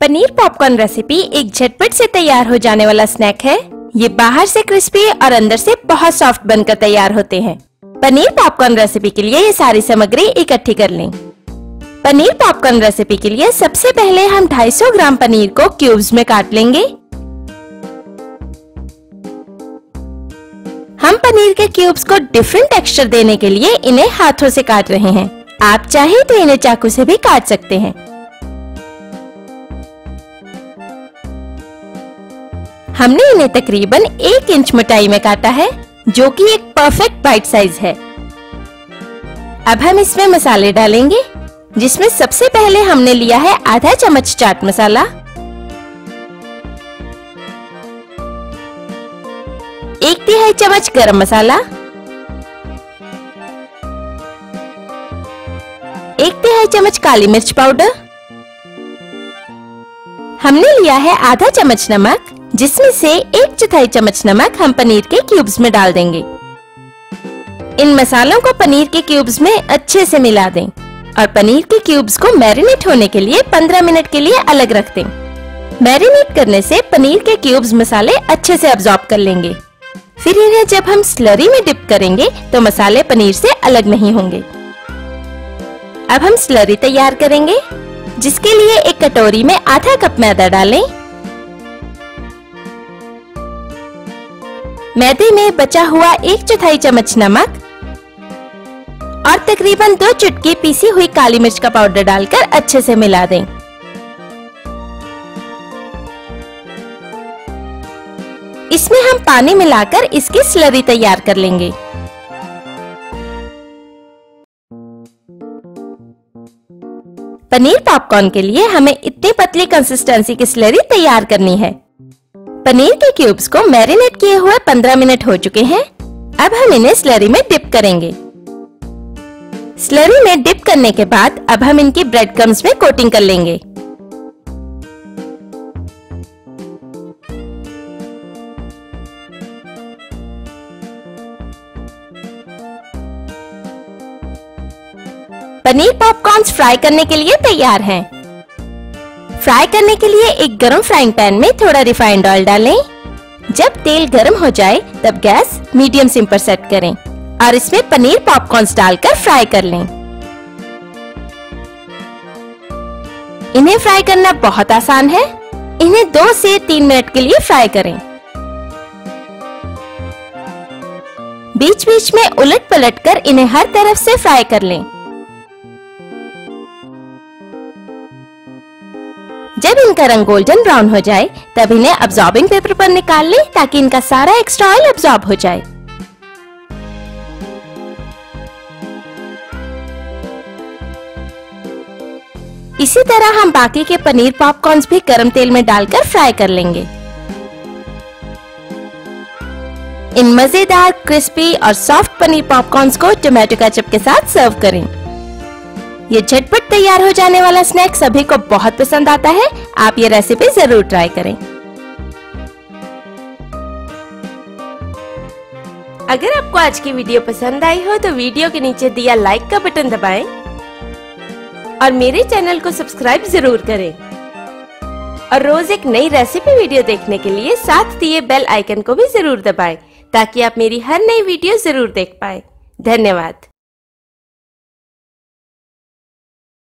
Paneer popcorn recipe एक झटपट से तैयार हो जाने वाला स्नैक है। ये बाहर से क्रिस्पी और अंदर से बहुत सॉफ्ट बनकर तैयार होते हैं। पनीर पॉपकॉर्न रेसिपी के लिए ये सारी सामग्री इकट्ठी कर लें। पनीर पॉपकॉर्न रेसिपी के लिए सबसे पहले हम 250 ग्राम पनीर को क्यूब्स में काट लेंगे। हम पनीर के क्यूब्स को डिफरेंट टेक्सचर देने के लिए इन्हें हाथों से काट रहे हैं। आप चाहे तो इन्हें चाकू से भी काट सकते हैं। हमने इन्हें तकरीबन 1 इंच मोटाई में काटा है, जो कि एक परफेक्ट बाइट साइज है। अब हम इसमें मसाले डालेंगे, जिसमें सबसे पहले हमने लिया है आधा चम्मच चाट मसाला, 1/3 चम्मच गरम मसाला, 1/3 चम्मच काली मिर्च पाउडर, हमने लिया है आधा चम्मच नमक, जिसमें से 1/4 चम्मच नमक हम पनीर के क्यूब्स में डाल देंगे। इन मसालों को पनीर के क्यूब्स में अच्छे से मिला दें और पनीर के क्यूब्स को मैरिनेट होने के लिए 15 मिनट के लिए अलग रख दें। मैरिनेट करने से पनीर के क्यूब्स मसाले अच्छे से अब्सॉर्ब कर लेंगे। फिर इन्हें जब हम स्लरी में डिप करेंगे तो मसाले पनीर से अलग नहीं होंगे। अब हम स्लरी तैयार करेंगे, जिसके लिए एक कटोरी में आधा कप मैदा डालें। मैदे में बचा हुआ 1/4 चम्मच नमक और तकरीबन 2 चुटकी पीसी हुई काली मिर्च का पाउडर डालकर अच्छे से मिला दें। इसमें हम पानी मिलाकर इसकी स्लरी तैयार कर लेंगे। पनीर पॉपकॉर्न के लिए हमें इतनी पतली कंसिस्टेंसी की स्लरी तैयार करनी है। पनीर के क्यूब्स को मैरिनेट किए हुए 15 मिनट हो चुके हैं। अब हम इन्हें स्लरी में डिप करेंगे। स्लरी में डिप करने के बाद अब हम इनकी ब्रेड क्रम्स में कोटिंग कर लेंगे। पनीर पॉपकॉर्न्स फ्राई करने के लिए तैयार हैं। फ्राई करने के लिए एक गरम फ्राइंग पैन में थोड़ा रिफाइंड ऑयल डालें। जब तेल गरम हो जाए तब गैस मीडियम सिम पर सेट करें और इसमें पनीर पॉपकॉर्न्स डालकर फ्राई कर लें। इन्हें फ्राई करना बहुत आसान है। इन्हें 2 से 3 मिनट के लिए फ्राई करें। बीच बीच में उलट पलट कर इन्हें हर तरफ से फ्राई कर लें। जब इनका रंग गोल्डन ब्राउन हो जाए तब इन्हें अब्सॉर्बिंग पेपर पर निकाल लें, ताकि इनका सारा एक्स्ट्रा ऑयल अब्सॉर्ब हो जाए। इसी तरह हम बाकी के पनीर पॉपकॉर्न्स भी गरम तेल में डालकर फ्राई कर लेंगे। इन मजेदार क्रिस्पी और सॉफ्ट पनीर पॉपकॉर्न्स को टोमेटो केचप के साथ सर्व करें। ये झटपट तैयार हो जाने वाला स्नैक सभी को बहुत पसंद आता है। आप ये रेसिपी जरूर ट्राई करें। अगर आपको आज की वीडियो पसंद आई हो तो वीडियो के नीचे दिया लाइक का बटन दबाएं और मेरे चैनल को सब्सक्राइब जरूर करें। और रोज एक नई रेसिपी वीडियो देखने के लिए साथ दिए बेल आइकन को भी जरूर दबाएं, ताकि आप मेरी हर नई वीडियो जरूर देख पाएं। धन्यवाद।